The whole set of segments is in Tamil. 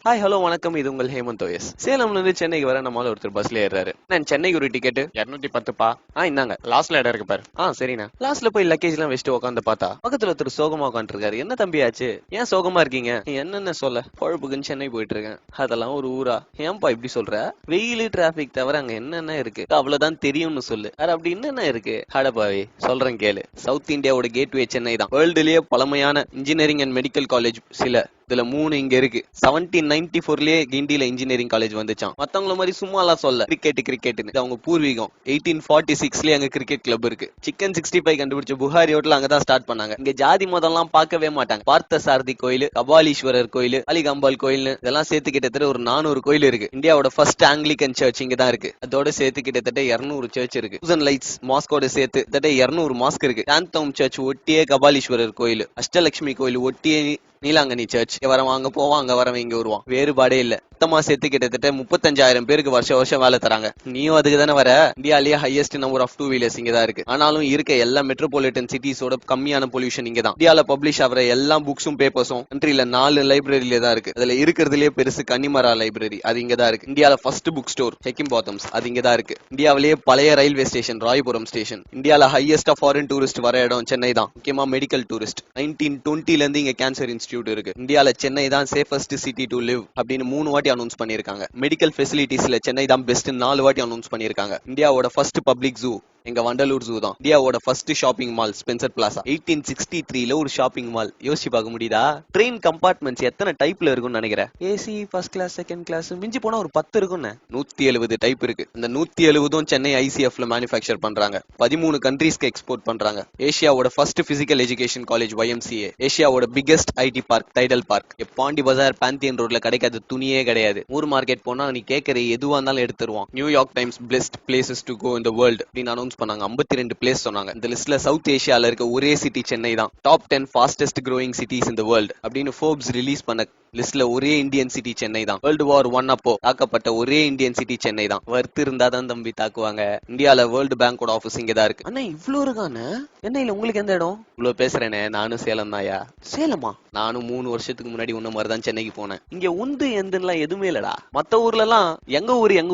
ஹாய் ஹலோ வணக்கம். இது உங்கள் ஹேமந்த் ஓஎஸ். சேலம்ல இருந்து சென்னைக்கு வர நம்மளால ஒருத்தர் பஸ்ல ஏறாரு. நான் சென்னைக்கு ஒரு டிக்கெட் 210பா. இந்தாங்க. லாஸ்ட்ல இடம் இருக்கு பாரு. சரிண்ணா. லாஸ்ட்ல போய் லக்கேஜ் எல்லாம் வச்சுட்டு உட்காந்து பார்த்தா பக்கத்துல ஒருத்தர் சோகமா உட்காந்து இருக்காரு. என்ன தம்பி ஆச்சு, ஏன் சோகமா இருக்கீங்க? என்னென்ன சொல்ல, பொழப்புக்குன்னு சென்னை போயிட்டு இருக்கேன். அதெல்லாம் ஒரு ஊரா? ஏன்பா இப்படி சொல்ற? வெயில் டிராபிக் தவிர அங்க என்னென்ன இருக்கு அவ்வளவுதான் தெரியும்னு சொல்லு. அப்படி என்னென்ன இருக்கு? அடப்பாவி சொல்றேன் கேளு. சவுத் இந்தியாவோட கேட்வே சென்னை தான். வேர்ல்டுலயே பழமையான இன்ஜினியரிங் அண்ட் மெடிக்கல் காலேஜ் சில இதுல 3 இங்க இருக்கு. 1794லயே கிண்டில இன்ஜினியரிங் காலேஜ் வந்துச்சான். மத்தவங்கள மாதிரி சும்மா எல்லாம் சொல்ல கிரிக்கெட்னு அவங்க பூர்வீகம். 1846லயே அங்க கிரிக்கெட் கிளப் இருக்கு. சிக்கன் 65 கண்டுபிடிச்ச புகாரி ஹோட்டல் அங்கதான் ஸ்டார்ட் பண்ணாங்க. இங்க ஜாதி மதம் எல்லாம் பார்க்கவே மாட்டாங்க. பார்த்த சாரதி கோயில், கபாலீஸ்வரர் கோயில், அலிகம்பால் கோயில் இதெல்லாம் சேர்த்து கிட்டத்தட்ட ஒரு 400 கோயில் இருக்கு. இந்தியாவோட ஃபர்ஸ்ட் ஆங்கிலிகன் சர்ச் இங்க தான் இருக்கு. அதோட சேர்த்து கிட்டத்தட்ட 200 சர்ச் இருக்கு. 1000 லைட்ஸ் மாஸ்கோட சேர்த்து கிட்டத்தட்ட 200 மாஸ்க் இருக்கு. சாந்தோம் சர்ச் ஒட்டியே கபாலீஸ்வரர் கோயில், அஷ்டலட்சுமி கோயில் ஒட்டியே நீலாங்கனி சர்ச். வரவன் அங்க போவான், அங்க வரவன் இங்க வருவான். வேறுபாடே இல்ல. மொத்தமா சேர்த்து கிட்டத்தட்ட 35,000 பேருக்கு வருஷம் வேலை தராங்க. நீயும் அதுக்கு தானே வர. இந்தியாலேயே ஹையஸ்ட் நம்பர் ஆஃப் 2 வீலர்ஸ் இங்க தான் இருக்கு. ஆனாலும் இருக்க எல்லா மெட்ரோபாலிட்டன் சிட்டிஸோட கம்மியான பொல்யூஷன் இங்க தான். இந்தியால பப்ளிஷ் ஆகிற எல்லா புக்ஸும் பேப்பர்ஸும் கண்ட்ரில 4 லைப்ரரியில தான் இருக்கு. அதுல இருக்கிறதுலயே பெருசு கன்னிமரா லைப்ரரி, அது இங்க தான் இருக்கு. இந்தியால ஃபர்ஸ்ட் புக் ஸ்டோர் ஹெக்கிம் பாத்தம்ஸ், அது இங்க தான் இருக்கு. இந்தியாவிலேயே பழைய ரயில்வே ஸ்டேஷன் ராயபுரம் ஸ்டேஷன். இந்தியால ஹையஸ்டா ஃபாரின் டூரிஸ்ட் வர இடம் சென்னை தான். முக்கியமா மெடிக்கல் டூரிஸ்ட். 1920ல இருந்து இங்க கேன்சர் இன்ஸ்டிடியூட் இருக்கு. இந்தியால சென்னை தான் சேஃபஸ்ட் சிட்டி டு லிவ் அப்படின்னு 3 வாட்டி அனௌன்ஸ் பண்ணிருக்காங்க. மெடிக்கல் ஃபெசிலிட்டிஸ்ல சென்னை தான் பெஸ்ட் 4 வாட்டி அனௌன்ஸ் பண்ணிருக்காங்க. இந்தியாவோட ஃபர்ஸ்ட் பப்ளிக் ஜூ எங்க வண்டலூர் ஜூ தான். இந்தியாவோட first shopping mall Spencer Plaza. 1863ல ஒரு ஷாப்பிங் மால். யோசிச்சு பார்க்க முடியுதா? ட்ரெயின் கம்பார்ட்மெண்ட்ஸ் எத்தனை டைப்ல இருக்கும்னு நினைக்கிறேன்? AC, first class, second class, மிஞ்சி போனா ஒரு 10 இருக்கும்னு. 170 டைப் இருக்கு. இந்த 170 சென்னை ஐசிஎஃப்ல மேனுஃபேக்சர் பண்றாங்க. 13 கண்ட்ரீஸ்க்கு எக்ஸ்போர்ட் பண்றாங்க. ஏசியாவோட first physical education college YMCA. ஏசியாவோட biggest IT park Tidel park. Pondy Bazaar Pantheon ரோட்ல கிடைக்காத துணியே கிடையாது. ஊர் மார்க்கெட் போனா நீ கேட்கற எதுவா இருந்தாலும் எடுத்துருவான். New York Times best places to go in the world அப்படின்னு அனௌன்ஸ் பண்ணாங்க. 52 பிளேஸ் சொன்னாங்க. இந்த லிஸ்ட்ல சவுத் ஏசியால இருக்க ஒரே சிட்டி சென்னை தான். Top 10 fastest growing cities in the world அப்படின்னு ஃபோர்ப்ஸ் ரிலீஸ் பண்ண லிஸ்ட்ல ஒரே இந்தியன் சிட்டி சென்னை தான். வேர்ல்டு வார் 1 அப்போ தாக்கப்பட்ட ஒரே இந்தியன் சிட்டி சென்னை தான். வர்த்து இருந்தா தான் தம்பி தாக்குவாங்க. இந்தியால வேர்ல்டு பேங்கோட ஆபீஸ் இங்க தான் இருக்கு. அண்ணா இவ்ளோ இருக்கானே, சென்னையில உங்களுக்கு எந்த இடம்? இவ்ளோ பேசுறேனே, நானும் சேலம் தாயா. சேலமா? நானும் 3 வருஷத்துக்கு முன்னாடி உன்ன மாதிரி தான் சென்னைக்கு போனேன். இங்க உந்து எந்தெல்லாம் எதுவுமே இல்லடா. மத்த ஊர்ல எல்லாம் எங்க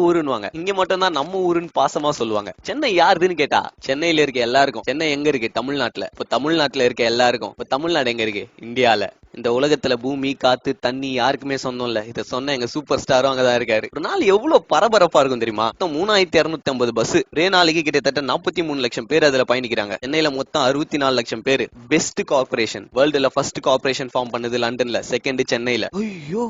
ஊருன்னுவாங்க. இங்க மட்டும் தான் நம்ம ஊருன்னு பாசமா சொல்லுவாங்க. சென்னை யாருதுன்னு கேட்டா சென்னையில இருக்க எல்லாருக்கும். சென்னை எங்க இருக்கு? தமிழ்நாட்டுல. இப்ப தமிழ்நாட்டுல இருக்க எல்லாருக்கும் இப்ப தமிழ்நாடு எங்க இருக்கு? இந்தியால. இந்த உலகத்துல பூமி, காத்து, தண்ணி யாருக்குமே சொந்தம் இல்ல. இத சொன்ன எங்க சூப்பர் ஸ்டாரும் அங்கதான் இருக்காரு. ஒரு நாள் எவ்வளவு பரபரப்பா இருக்கும் தெரியுமா? மொத்தம் 3250 பஸ். ஒரே நாளைக்கு கிட்டத்தட்ட 43 லட்சம் பேர் அதுல பயணிக்கிறாங்க. சென்னையில மொத்தம் 64 லட்சம் பேர். பெஸ்ட் கார்பரேஷன் வேர்ல்டுல ஃபர்ஸ்ட் கார்பரேஷன் ஃபார்ம் பண்ணது லண்டன்ல, செகண்ட் சென்னையில. ஐயோ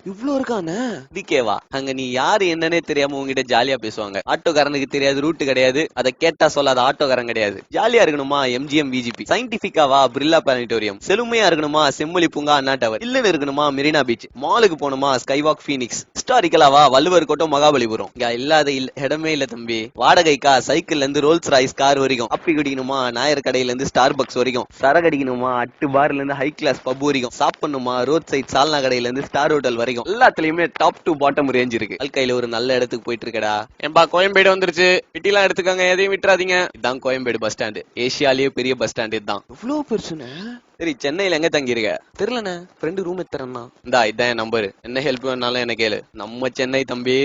இவ்ளோ இருக்கானே. டிகேவா? அங்க நீ யாரு என்னன்னே தெரியாம உங்ககிட்ட ஜாலியா பேசுவாங்க. ஆட்டோக்காரனுக்கு தெரியாது, ரூட் கிடையாது, அதை கேட்டா சொல்லாத ஆட்டோக்காரன் கிடையாது. ஜாலியா இருக்கணுமா MGM VGP, சயின்டிபிக்காவா பிர்லா பிளானிட்டோரியம், செழுமையா இருக்கணுமா செம்மொழி பூங்கா அண்ணா டவர், இல்லன்னு இருக்கணுமா மெரினா பீச், மாலுக்கு போகணுமா ஸ்கைவாக் ஃபீனிக்ஸ், ஹிஸ்டாரிக்கலாவா வள்ளுவர் கோட்டம் மகாபலிபுரம். இங்க இல்லாத இடமே இல்ல தம்பி. வாடகைக்கா சைக்கிள்ல இருந்து ரோல்ஸ் ராய்ஸ் கார் வரைக்கும், அப்பி குடிக்கணுமா நாயர் கடையில இருந்து ஸ்டார் பக்ஸ் வரைக்கும், சரகடிக்கணுமா அட்டு பார்ல இருந்து ஹை கிளாஸ் பப் வரைக்கும், சாப்பிடணுமா ரோட் சைட் சால்னா கடையில இருந்து ஸ்டார் ஹோட்டல் வரைக்கும் எல்லாத்துலயுமே டாப் டு பாட்டம் ரேஞ்ச் இருக்கு. வாழ்க்கையில ஒரு நல்ல இடத்துக்கு போயிட்டு இருக்கடா. ஏன்பா கோயம்பேடு வந்துருச்சு, பிட்டிலாம் எடுத்துக்கோங்க, எதையும் விட்டுறாதீங்க. இதான் கோயம்பேடு பஸ் ஸ்டாண்ட். ஏசியாலேயே பெரிய பஸ் ஸ்டாண்ட் இதுதான். இவ்வளவு பெருசுன்னு. சரி, சென்னையில எங்க தங்கி இருக்க? தெரியலண்ணே, ஃப்ரெண்டு ரூம் எடுத்துறேன்னா. இதான் என் நம்பர். என்ன ஹெல்ப் வேணாலும் என்ன கேளு. நம்ம சென்னை தம்பி.